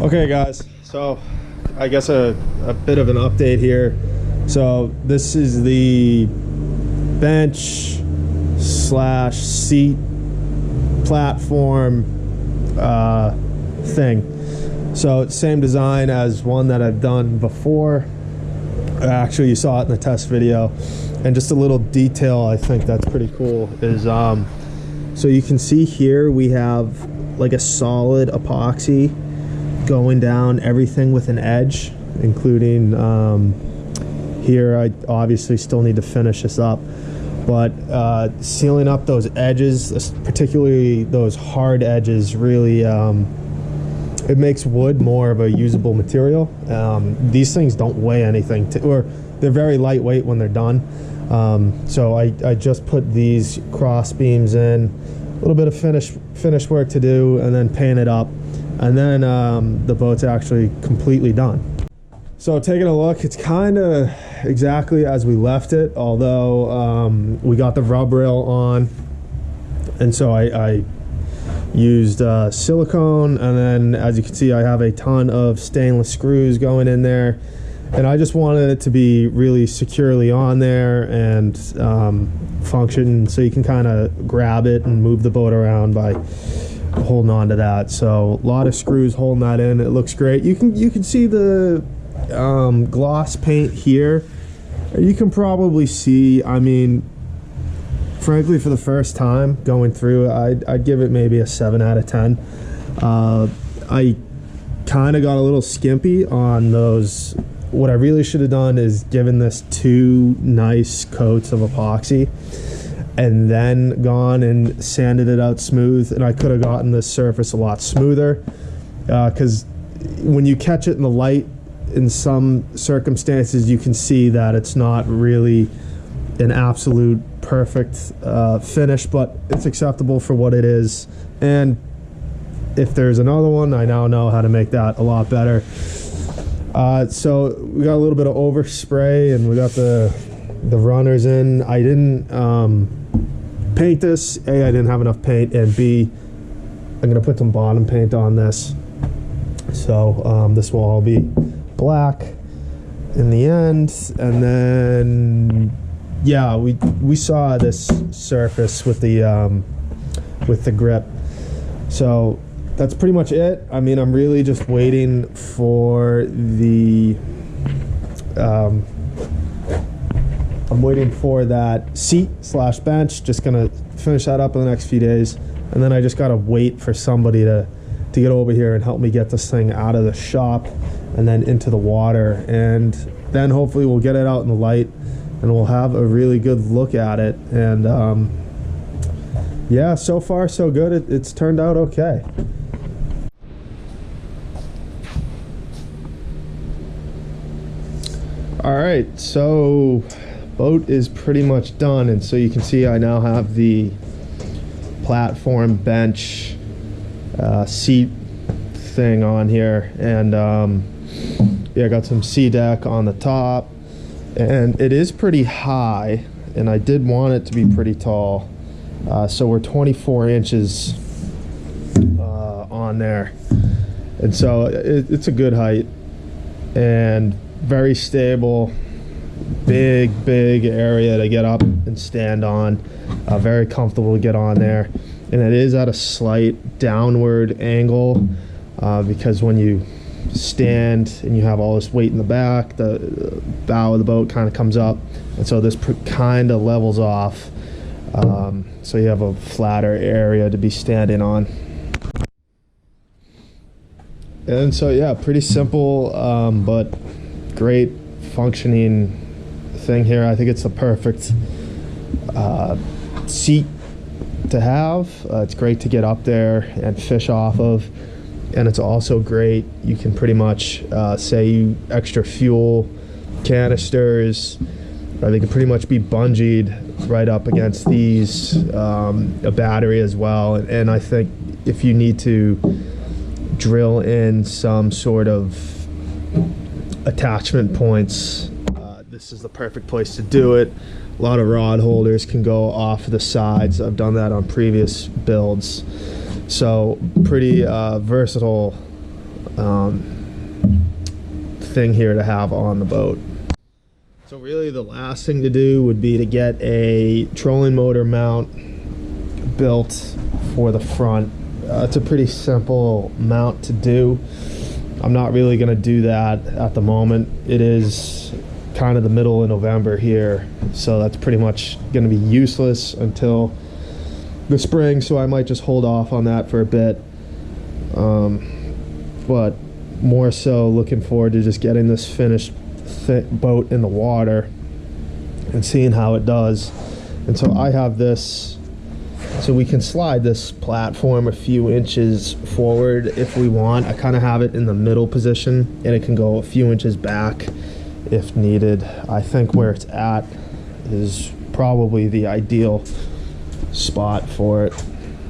Okay guys, so I guess a bit of an update here. So this is the bench slash seat platform thing. So it's same design as one that I've done before. Actually, you saw it in the test video. And just a little detail I think that's pretty cool is so you can see here we have like a solid epoxy going down everything with an edge, including here I obviously still need to finish this up, but sealing up those edges, particularly those hard edges, really it makes wood more of a usable material. These things don't weigh anything, or they're very lightweight when they're done. So I just put these cross beams in, a little bit of finish work to do, and then paint it up, and then the boat's actually completely done. So taking a look, it's kind of exactly as we left it, although we got the rubrail on, and so I used silicone, and then as you can see I have a ton of stainless screws going in there, and I just wanted it to be really securely on there and function so you can kind of grab it and move the boat around by holding on to that. So a lot of screws holding that in. It looks great. You can see the gloss paint here. You can probably see, I mean, frankly, for the first time going through it, I'd give it maybe a 7 out of 10. I kind of got a little skimpy on those. What I really should have done is given this 2 nice coats of epoxy and then gone and sanded it out smooth, and I could have gotten this surface a lot smoother, because when you catch it in the light, in some circumstances you can see that it's not really an absolute perfect finish, but it's acceptable for what it is. And if there's another one, I now know how to make that a lot better. So we got a little bit of overspray, and we got the runners in. I didn't paint this. A, I didn't have enough paint, and B, I'm gonna put some bottom paint on this. So this will all be black in the end, and then yeah, we saw this surface with the grip. So that's pretty much it. I mean, I'm really just waiting for the I'm waiting for that seat slash bench. Just gonna finish that up in the next few days, and then I just gotta wait for somebody to get over here and help me get this thing out of the shop and then into the water, and then hopefully we'll get it out in the light and we'll have a really good look at it. And yeah, so far so good. It's turned out okay. All right, so boat is pretty much done, and so you can see I now have the platform bench seat thing on here, and yeah, I got some sea deck on the top, and it is pretty high, and I did want it to be pretty tall, so we're 24 inches on there, and so it's a good height and very stable. Big area to get up and stand on, very comfortable to get on there, and it is at a slight downward angle, because when you stand and you have all this weight in the back, the bow of the boat kind of comes up, and so this kind of levels off, so you have a flatter area to be standing on. And so yeah, pretty simple but great functioning thing here. I think it's the perfect seat to have. It's great to get up there and fish off of, and it's also great, you can pretty much say you extra fuel canisters, they can pretty much be bungeed right up against these, a battery as well, and I think if you need to drill in some sort of attachment points, this is the perfect place to do it. A lot of rod holders can go off the sides. I've done that on previous builds. So pretty versatile thing here to have on the boat. So really the last thing to do would be to get a trolling motor mount built for the front. It's a pretty simple mount to do. I'm not really going to do that at the moment. It is kind of the middle of November here, so that's pretty much going to be useless until the spring, so I might just hold off on that for a bit. But more so looking forward to just getting this finished boat in the water and seeing how it does. And so I have this, so we can slide this platform a few inches forward if we want. I kind of have it in the middle position, and it can go a few inches back if needed. I think where it's at is probably the ideal spot for it.